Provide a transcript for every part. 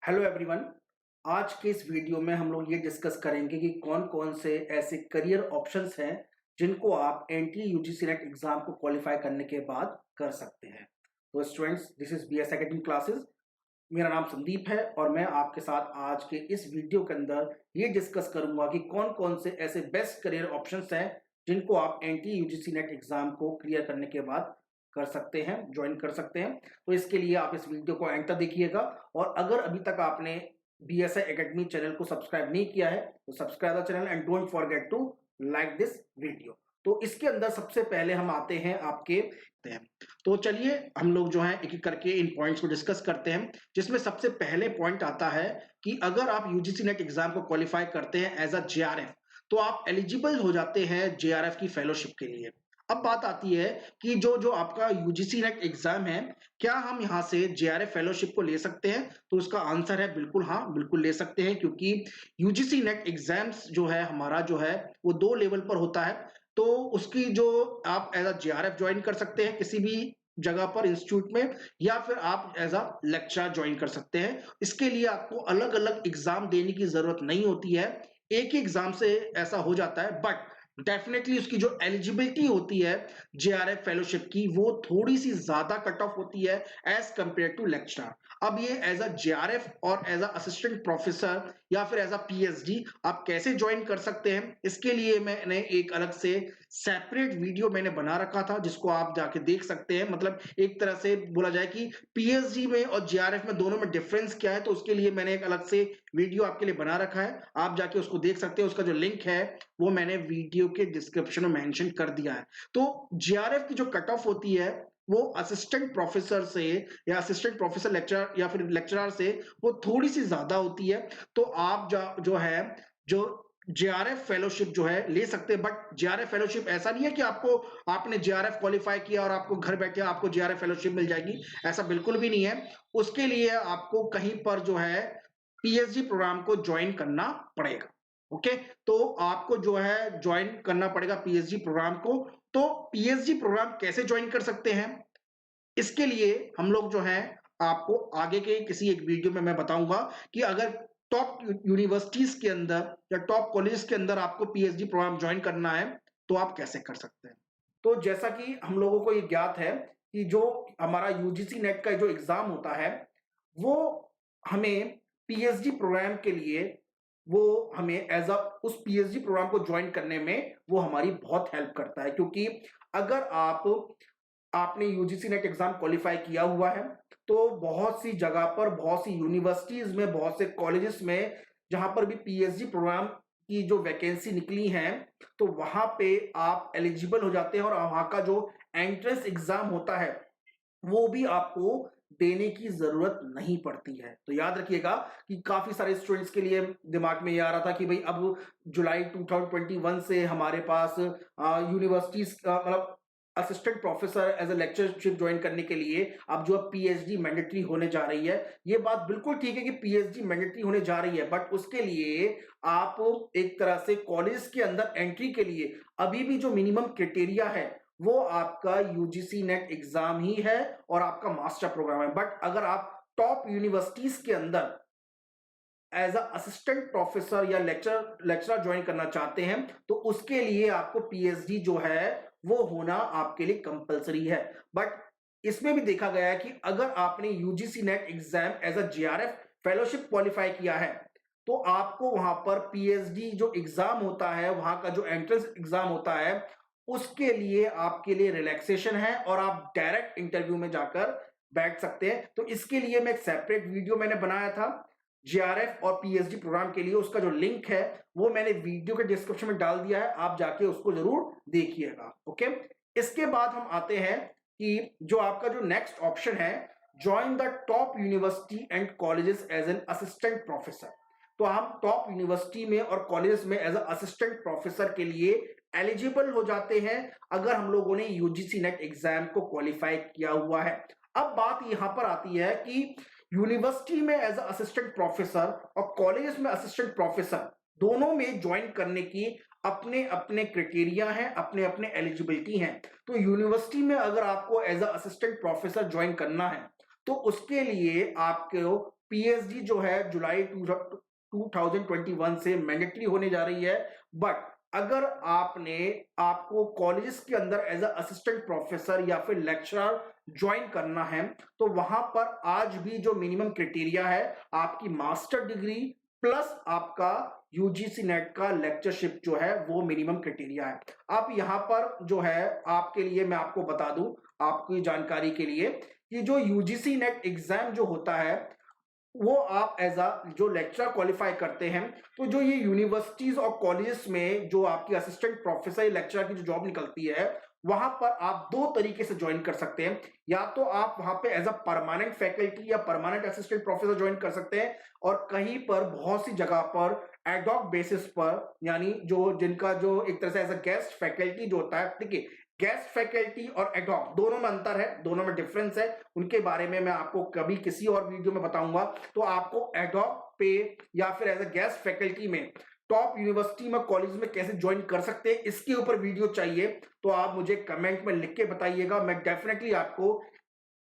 Hello everyone. आज के इस वीडियो में हम लोग ये डिस्कस करेंगे कि कौन-कौन से ऐसे करियर ऑप्शंस हैं जिनको आप एनटीए यूजीसी नेट एग्जाम को क्वालिफाई करने के बाद कर सकते हैं। तो students, this is BS academy classes. मेरा नाम संदीप है और मैं आपके साथ आज के इस वीडियो के अंदर ये डिस्कस करूंगा कि कौन-कौन से ऐसे बेस्ट करियर ऑप्शंस हैं जिनको आप एनटीए यूजीसी नेट एग्जाम को क्लियर करने के बाद कर सकते हैं, ज्वाइन कर सकते हैं। तो इसके लिए आप इस वीडियो को एंड तक देखिएगा और अगर अभी तक आपने बीएसए एकेडमी चैनल को सब्सक्राइब नहीं किया है तो subscribe the channel and don't forget to like this video. तो इसके अंदर सबसे पहले हम आते हैं आपके तो चलिए हम लोग जो है एक एक करके इन पॉइंट्स को डिस्कस करते हैं, जिसमें सबसे पहले पॉइंट आता है कि अगर आप यूजीसी नेट एग्जाम को क्वालिफाई करते हैं एज अ जेआरएफ तो आप एलिजिबल हो जाते हैं जेआरएफ की फेलोशिप के लिए। अब बात आती है कि जो जो आपका यूजीसी नेट एग्जाम है, क्या हम यहाँ से जेआरएफ फेलोशिप को ले सकते हैं? तो उसका आंसर है बिल्कुल हाँ, बिल्कुल ले सकते हैं, क्योंकि यूजीसी नेट एग्जाम्स जो है हमारा जो है वो 2 लेवल पर होता है। तो उसकी जो आप एज अ जेआरएफ ज्वाइन कर सकते हैं किसी भी जगह पर इंस्टीट्यूट में, या फिर आप एज अ लेक्चरर ज्वाइन कर सकते हैं। इसके लिए आपको अलग-अलग एग्जाम देने की जरूरत नहीं होती है, एक ही एग्जाम से ऐसा हो जाता है। बट डेफिनेटली उसकी जो एलिजिबिलिटी होती है जेआरएफ फेलोशिप की, वो थोड़ी सी ज्यादा कट ऑफ होती है एज कंपेयर टू लेक्चरर। अब ये एज अ जेआरएफ और एज अ असिस्टेंट प्रोफेसर या फिर एज अ पीएचडी आप कैसे ज्वाइन कर सकते हैं, इसके लिए मैंने एक अलग से सेपरेट वीडियो मैंने बना रखा था, जिसको आप जाके देख सकते हैं। मतलब एक तरह से बोला जाए कि पीएचडी में और जेआरएफ में दोनों में डिफरेंस क्या है, तो उसके लिए मैंने एक अलग से वीडियो आपके लिए बना रखा है, आप जाके उसको देख सकते हैं। उसका जो लिंक है वो मैंने वीडियो के डिस्क्रिप्शन में मेंशन कर दिया है। तो जेआरएफ की जो कट ऑफ होती है वो असिस्टेंट प्रोफेसर से या असिस्टेंट प्रोफेसर लेक्चरर या फिर लेक्चरर से वो थोड़ी सी ज्यादा होती है। तो आप जो है जो जेआरएफ फेलोशिप जो है ले सकते हैं। बट जेआरएफ फेलोशिप ऐसा नहीं है कि आपने जेआरएफ क्वालिफाई किया और आपको घर बैठे आपको जेआरएफ फेलोशिप मिल जाएगी, ऐसा बिल्कुल भी नहीं है। उसके लिए आपको कहीं पर जो है पीएचडी प्रोग्राम को ज्वाइन करना पड़ेगा। ओके, तो आपको जो है ज्वाइन करना पड़ेगा पीएचडी प्रोग्राम को। तो पीएचडी प्रोग्राम कैसे ज्वाइन कर सकते हैं, इसके लिए हम लोग जो है आपको आगे के किसी एक वीडियो में मैं बताऊंगा कि अगर टॉप यूनिवर्सिटीज के अंदर या टॉप कॉलेजेस के अंदर आपको पीएचडी प्रोग्राम ज्वाइन करना है तो आप कैसे कर सकते हैं। तो जैसा कि हम लोगों को ये ज्ञात है कि जो हमारा यूजीसी नेट का जो एग्जाम होता है वो हमें पीएचडी प्रोग्राम के लिए वो हमें एज अ उस पीएचडी प्रोग्राम को ज्वाइन करने में वो हमारी बहुत हेल्प करता है। क्योंकि अगर आपने यूजीसी नेट एग्जाम क्वालिफाई किया हुआ है तो बहुत सी जगह पर, बहुत सी यूनिवर्सिटीज में, बहुत से कॉलेजेस में जहां पर भी पीएचडी प्रोग्राम की जो वैकेंसी निकली है तो वहां पे आप एलिजिबल हो जाते हैं और वहां का जो एंट्रेंस एग्जाम होता है वो भी आपको देने की जरूरत नहीं पड़ती है। तो याद रखिएगा कि काफी सारे स्टूडेंट्स के लिए दिमाग में ये आ रहा था कि भाई अब जुलाई 2021 से हमारे पास यूनिवर्सिटीज मतलब assistant professor as a lectureship join करने के लिए अब जो पीएचडी मैंडेटरी होने जा रही है। ये बात बिल्कुल ठीक है कि पीएचडी मैंडेटरी होने जा रही है, बट उसके लिए आप एक तरह से कॉलेज के अंदर एंट्री के लिए अभी भी जो मिनिमम क्राइटेरिया है वो आपका यूजीसी नेट एग्जाम ही है और आपका मास्टर प्रोग्राम है। बट अगर आप टॉप यूनिवर्सिटीज के अंदर एज अ असिस्टेंट प्रोफेसर या लेक्चरर ज्वाइन करना चाहते हैं तो उसके लिए आपको पीएचडी जो है वो होना आपके लिए कंपलसरी है। बट इसमें भी देखा गया है कि अगर आपने UGC NET exam as a JRF fellowship qualify किया है तो आपको वहां पर पीएचडी जो एग्जाम होता है, वहां का जो एंट्रेंस एग्जाम होता है, उसके लिए आपके लिए रिलैक्सेशन है और आप डायरेक्ट इंटरव्यू में जाकर बैठ सकते हैं। तो इसके लिए मैं एक सेपरेट वीडियो मैंने बनाया था जेआरएफ और पीएचडी प्रोग्राम के लिए, उसका जो लिंक है वो मैंने वीडियो के डिस्क्रिप्शन में डाल दिया है, आप जाके उसको जरूर देखिएगा। ओके, इसके बाद हम आते हैं कि जो आपका जो नेक्स्ट ऑप्शन है, join the top university and colleges as an assistant professor. तो हम टॉप यूनिवर्सिटी में और कॉलेजेस में एज अ असिस्टेंट प्रोफेसर के लिए एलिजिबल हो जाते हैं अगर हम लोगों ने यूजीसी नेट एग्जाम को क्वालिफाई किया हुआ है। अब बात यहां पर आती है कि यूनिवर्सिटी में एज असिस्टेंट प्रोफेसर और कॉलेज में असिस्टेंट प्रोफेसर दोनों में ज्वाइन करने की अपने अपने क्राइटेरिया हैं, अपने अपने एलिजिबिलिटी हैं। तो यूनिवर्सिटी में अगर आपको एज असिस्टेंट प्रोफेसर ज्वाइन करना है तो उसके लिए आपको पीएचडी जो है जुलाई 2021 से मैंडेटरी होने जा रही है। बट अगर आपको कॉलेजेस के अंदर एज अ असिस्टेंट प्रोफेसर या फिर लेक्चरर ज्वाइन करना है तो वहां पर आज भी जो मिनिमम क्राइटेरिया है आपकी मास्टर डिग्री प्लस आपका यूजीसी नेट का लेक्चरशिप जो है वो मिनिमम क्राइटेरिया है। अब यहाँ पर जो है आपके लिए मैं आपको बता दूं आपकी जानकारी के लिए कि जो यूजीसी नेट एग्जाम जो होता है वो आप एज अ जो लेक्चरर क्वालिफाई करते हैं तो जो ये यूनिवर्सिटीज और कॉलेजेस में जो आपकी असिस्टेंट प्रोफेसर लेक्चरर की जो जॉब निकलती है वहां पर आप दो तरीके से ज्वाइन कर सकते हैं। या तो आप वहां पे एज अ परमानेंट फैकल्टी या परमानेंट असिस्टेंट प्रोफेसर ज्वाइन कर सकते हैं और कहीं पर बहुत सी जगह पर एडॉक बेसिस पर यानी जो जिनका जो एक तरह से एज अ गेस्ट फैकल्टी जो होता है, देखिए गेस्ट फैकल्टी और एडॉक दोनों में अंतर है, दोनों में डिफरेंस है, उनके बारे में मैं आपको कभी किसी और वीडियो में बताऊंगा। तो आपको एडॉक पे या फिर एज अ गेस्ट फैकल्टी में टॉप यूनिवर्सिटी में कॉलेज में कैसे ज्वाइन कर सकते हैं इसके ऊपर वीडियो चाहिए तो आप मुझे कमेंट में लिख के बताइएगा, मैं डेफिनेटली आपको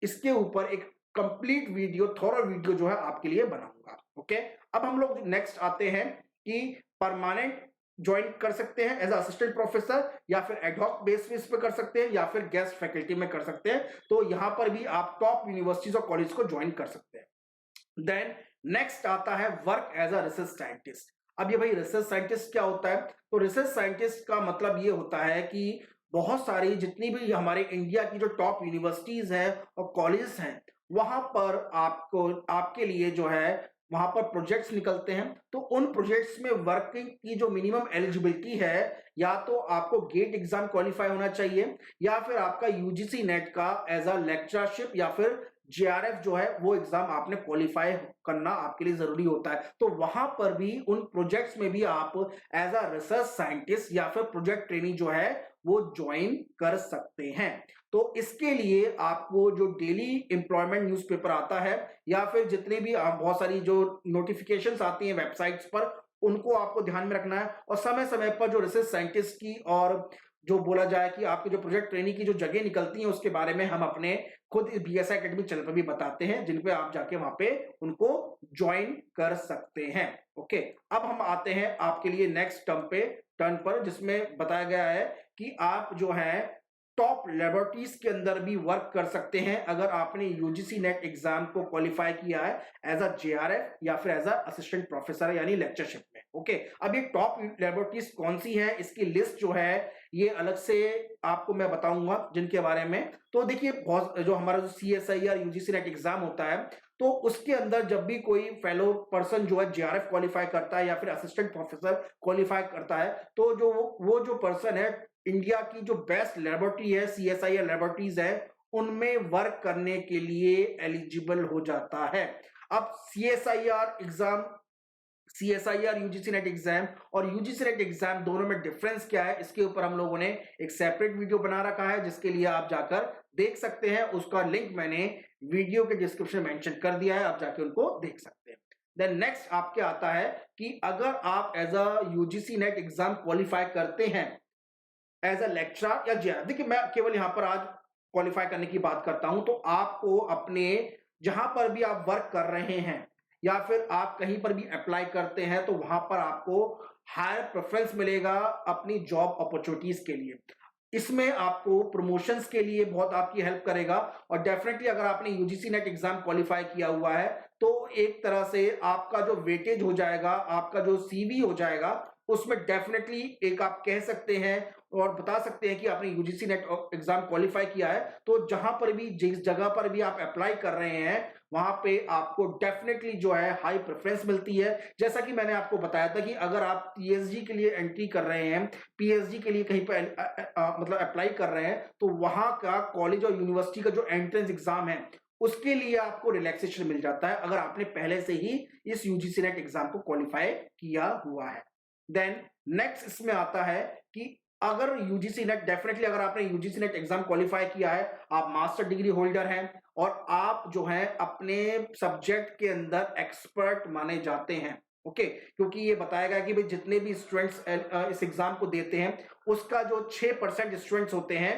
इसके ऊपर एक कंप्लीट वीडियो थोड़ा वीडियो जो है आपके लिए बनाऊंगा। ओके, अब हम लोग नेक्स्ट आते हैं कि परमानेंट ज्वाइन कर सकते हैं एज असिस्टेंट प्रोफेसर या फिर एडहॉक बेसिस पे कर सकते हैं या फिर गेस्ट फैकल्टी में कर सकते हैं। तो यहां पर भी आप टॉप यूनिवर्सिटीज और कॉलेज को ज्वाइन कर सकते हैं। देन नेक्स्ट आता है work as a research scientist. अब ये भाई रिसर्च साइंटिस्ट क्या होता है? तो रिसर्च साइंटिस्ट का मतलब ये होता है कि बहुत सारी जितनी भी हमारे इंडिया की जो टॉप यूनिवर्सिटीज है और कॉलेजेस हैं वहां पर आपको आपके लिए जो है वहां पर प्रोजेक्ट्स निकलते हैं। तो उन प्रोजेक्ट्स में वर्किंग की जो मिनिमम एलिजिबिलिटी है या तो आपको गेट एग्जाम क्वालिफाई होना चाहिए या फिर आपका यूजीसी नेट का एज अ लेक्चरशिप या फिर जेआरएफ जो है वो एग्जाम आपने क्वालिफाई करना आपके लिए जरूरी होता है। तो वहां पर भी उन प्रोजेक्ट्स में भी आप एज अ रिसर्च साइंटिस्ट या फिर प्रोजेक्ट ट्रेनी जो है वो ज्वाइन कर सकते हैं। तो इसके लिए आपको जो डेली एम्प्लॉयमेंट न्यूज़पेपर आता है या फिर जितनी भी बहुत सारी जो नोटिफिकेशंस आती हैं वेबसाइट्स पर उनको आपको ध्यान में रखना है और समय समय पर जो रिसर्च साइंटिस्ट की और जो बोला जाए कि आपके जो प्रोजेक्ट ट्रेनिंग की जो जगह निकलती हैं उसके बारे में हम अपने खुद बीएसआई एकेडमी चैनल पर भी बताते हैं जिन पे आप जाके वहां पे उनको ज्वाइन कर सकते हैं। ओके, अब हम आते हैं आपके लिए नेक्स्ट टर्न पर जिसमें बताया गया है कि आप जो है टॉप लेबोरेटरीज के अंदर भी वर्क कर सकते हैं अगर आपने यूजीसी नेट एग्जाम को क्वालिफाई किया है एज अ जेआरएफ या फिर एज अ असिस्टेंट प्रोफेसर यानी लेक्चरशिप में। ओके, अब ये टॉप लेबोरेटरीज कौन सी है इसकी लिस्ट जो है ये अलग से आपको मैं बताऊंगा जिनके बारे में। तो देखिए बहुत जो हमारा जो सीएसआईआर यूजीसी नेट एग्जाम होता है तो उसके अंदर जब भी कोई फेलो पर्सन जो है जेआरएफ क्वालिफाई करता है या फिर असिस्टेंट प्रोफेसर क्वालिफाई करता है तो जो वो जो पर्सन है इंडिया की जो बेस्ट लेबोरेटरी है सीएसआईआर लेबोरेटरीज है उनमें वर्क करने के लिए एलिजिबल हो जाता है। अब सीएसआईआर यूजीसी नेट एग्जाम और यूजीसी नेट एग्जाम दोनों में डिफरेंस क्या है इसके ऊपर हम लोगों ने एक सेपरेट वीडियो बना रखा है जिसके लिए आप जाकर देख सकते हैं, उसका लिंक मैंने वीडियो के डिस्क्रिप्शन में मेंशन कर दिया है, आप जाके उनको देख सकते हैं। देन नेक्स्ट आपके आता है कि अगर आप as a UGC NET exam qualify करते हैं एज अ लेक्चरर या जेआरएफ, देखिए मैं केवल यहां पर आज क्वालिफाई करने की बात करता हूं, तो आपको अपने जहां पर भी आप वर्क कर रहे हैं या फिर आप कहीं पर भी अप्लाई करते हैं तो वहां पर आपको हायर प्रेफरेंस मिलेगा अपनी जॉब अपॉर्चुनिटीज के लिए। इसमें आपको प्रमोशंस के लिए बहुत आपकी हेल्प करेगा और डेफिनेटली अगर आपने यूजीसी नेट एग्जाम क्वालिफाई किया हुआ है तो एक तरह से आपका जो वेटेज हो जाएगा, आपका जो सीवी हो जाएगा उसमें डेफिनेटली एक आप कह सकते हैं और बता सकते हैं कि आपने यूजीसी नेट एग्जाम क्वालिफाई किया है। तो जहां पर भी जिस जगह पर भी आप अप्लाई कर रहे हैं वहां पे आपको डेफिनेटली जो है हाई प्रेफरेंस मिलती है। जैसा कि मैंने आपको बताया था कि अगर आप पीएचडी के लिए एंट्री कर रहे हैं, पीएचडी के लिए कहीं पर मतलब अप्लाई कर रहे हैं तो वहां का कॉलेज और यूनिवर्सिटी का जो एंट्रेंस एग्जाम है उसके लिए आपको रिलैक्सेशन मिल जाता है अगर आपने पहले से ही इस यूजीसी नेट एग्जाम को क्वालिफाई किया हुआ है। देन नेक्स्ट इसमें आता है कि अगर यूजीसी नेट डेफिनेटली अगर आपने यूजीसी नेट एग्जाम क्वालिफाई किया है, आप मास्टर डिग्री होल्डर हैं और आप जो है अपने सब्जेक्ट के अंदर एक्सपर्ट माने जाते हैं। ओके, क्योंकि ये बताया गया कि भाई जितने भी स्टूडेंट्स इस एग्जाम को देते हैं उसका जो 6% स्टूडेंट्स होते हैं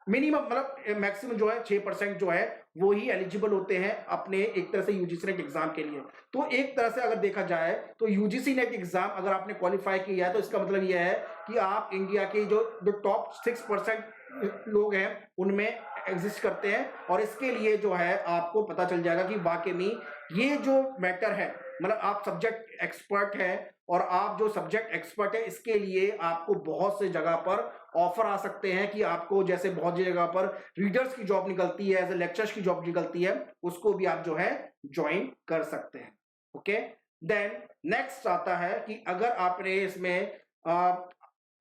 मिनिमम मतलब मैक्सिमम जो है 6% जो है वो ही एलिजिबल होते हैं अपने एक तरह से यूजीसी नेट एग्जाम के लिए। तो एक तरह से अगर देखा जाए तो यूजीसी नेट एग्जाम अगर आपने क्वालिफाई किया है तो इसका मतलब यह है कि आप इंडिया के जो टॉप 6% लोग हैं उनमें एग्जिस्ट करते हैं, और इसके लिए जो है आपको पता चल जाएगा कि वाकई में ये जो मैटर है, मतलब आप सब्जेक्ट एक्सपर्ट हैं, और आप जो सब्जेक्ट एक्सपर्ट है इसके लिए आपको बहुत से जगह पर ऑफर आ सकते हैं कि आपको जैसे बहुत जगह पर रीडर्स की जॉब निकलती है, एज ए लेक्चर्स की जॉब निकलती है, उसको भी आप जो है ज्वाइन कर सकते हैं। ओके, देन नेक्स्ट आता है कि अगर आपने इसमें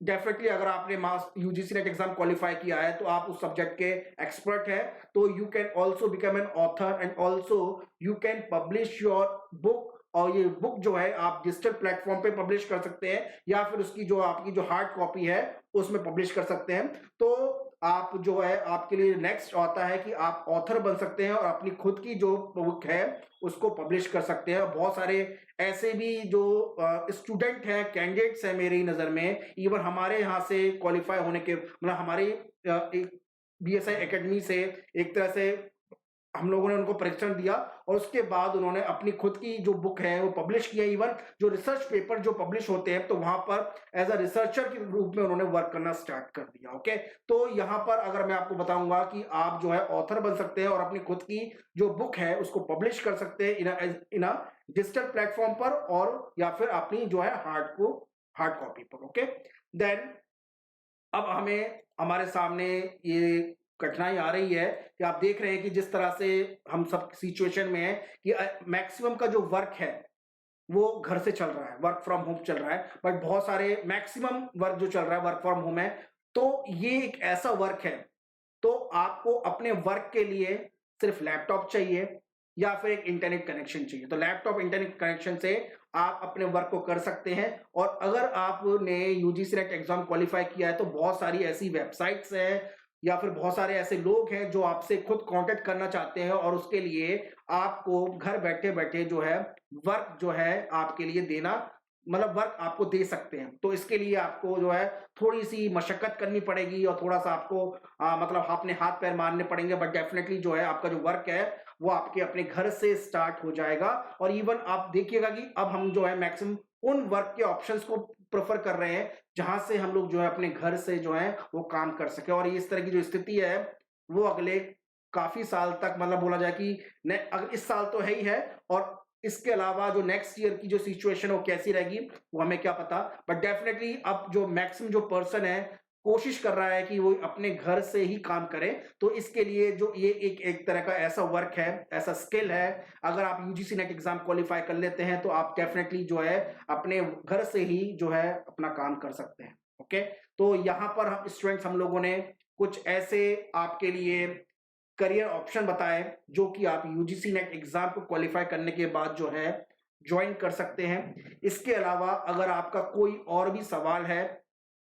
डेफिनेटली अगर आपने मास यूजीसी नेट एग्जाम क्वालिफाई किया है तो आप उस सब्जेक्ट के एक्सपर्ट हैं, तो you can also become an author and also you can publish your book. और ये बुक जो है आप डिजिटल प्लेटफॉर्म पे पब्लिश कर सकते हैं या फिर उसकी जो आपकी जो हार्ड कॉपी है उसमें पब्लिश कर सकते हैं। तो आप जो है आपके लिए नेक्स्ट आता है कि आप ऑथर बन सकते हैं और अपनी खुद की जो बुक है उसको पब्लिश कर सकते हैं। बहुत सारे ऐसे भी जो स्टूडेंट हैं, कैंडिडेट्स हैं मेरी नज़र में, इवन हमारे यहाँ से क्वालिफाई होने के मतलब हमारी बीएसआई एकेडमी से एक तरह से हम लोगों ने उनको परीक्षण दिया और उसके बाद उन्होंने अपनी खुद की जो बुक है वो पब्लिश किया। इवन जो रिसर्च पेपर जो पब्लिश होते हैं तो वहां पर एज अ रिसर्चर के रूप में उन्होंने वर्क करना स्टार्ट कर दिया। ओके, तो यहाँ पर अगर मैं आपको बताऊंगा कि आप जो है ऑथर बन सकते हैं और अपनी खुद की जो बुक है उसको पब्लिश कर सकते हैं इन अ डिजिटल प्लेटफॉर्म पर, और या फिर अपनी जो है हार्ड कॉपी पर। ओके, देन अब हमें हमारे सामने ये कठिनाई आ रही है कि आप देख रहे हैं कि जिस तरह से हम सब सिचुएशन में है कि मैक्सिमम का जो वर्क है वो घर से चल रहा है, वर्क फ्रॉम होम चल रहा है, बट बहुत सारे मैक्सिमम वर्क जो चल रहा है वर्क फ्रॉम होम है। तो ये एक ऐसा वर्क है, तो आपको अपने वर्क के लिए सिर्फ लैपटॉप चाहिए या फिर एक इंटरनेट कनेक्शन चाहिए। तो लैपटॉप इंटरनेट कनेक्शन से आप अपने वर्क को कर सकते हैं। और अगर आपने यूजीसी नेट एग्जाम क्वालिफाई किया है तो बहुत सारी ऐसी वेबसाइट्स हैं या फिर बहुत सारे ऐसे लोग हैं जो आपसे खुद कांटेक्ट करना चाहते हैं और उसके लिए आपको घर बैठे बैठे जो है वर्क जो है आपके लिए देना, मतलब वर्क आपको दे सकते हैं। तो इसके लिए आपको जो है थोड़ी सी मशक्कत करनी पड़ेगी और थोड़ा सा आपको मतलब अपने हाथ पैर मारने पड़ेंगे, बट डेफिनेटली जो है आपका जो वर्क है वो आपके अपने घर से स्टार्ट हो जाएगा। और इवन आप देखिएगा कि अब हम जो है मैक्सिमम उन वर्क के ऑप्शंस को प्रेफर कर रहे हैं जहां से हम लोग जो है अपने घर से जो है वो काम कर सके। और इस तरह की जो स्थिति है वो अगले काफी साल तक, मतलब बोला जाए कि अगर इस साल तो है ही है, और इसके अलावा जो नेक्स्ट ईयर की जो सिचुएशन है वो कैसी रहेगी वो हमें क्या पता। बट डेफिनेटली अब जो मैक्सिमम जो पर्सन है कोशिश कर रहा है कि वो अपने घर से ही काम करे। तो इसके लिए जो ये एक तरह का ऐसा वर्क है, ऐसा स्किल है, अगर आप यूजीसी नेट एग्जाम क्वालिफाई कर लेते हैं तो आप डेफिनेटली जो है अपने घर से ही जो है अपना काम कर सकते हैं। ओके, तो यहाँ पर हम स्टूडेंट्स हम लोगों ने कुछ ऐसे आपके लिए करियर ऑप्शन बताए जो कि आप यूजीसी नेट एग्जाम को क्वालिफाई करने के बाद जो है ज्वाइन कर सकते हैं। इसके अलावा अगर आपका कोई और भी सवाल है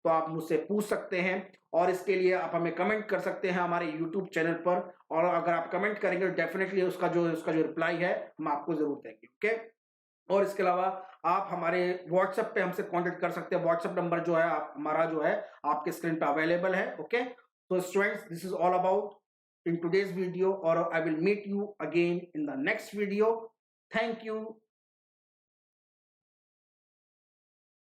तो आप मुझसे पूछ सकते हैं, और इसके लिए आप हमें कमेंट कर सकते हैं हमारे यूट्यूब चैनल पर, और अगर आप कमेंट करेंगे तो डेफिनेटली उसका जो रिप्लाई है हम आपको जरूर देंगे। ओके, और इसके अलावा आप हमारे व्हाट्सएप पे हमसे कांटेक्ट कर सकते हैं। व्हाट्सएप नंबर जो है आप हमारा जो है आपके स्क्रीन पे अवेलेबल है। ओके, तो students this is all about in today's video, or I will meet you again in the next video. Thank you.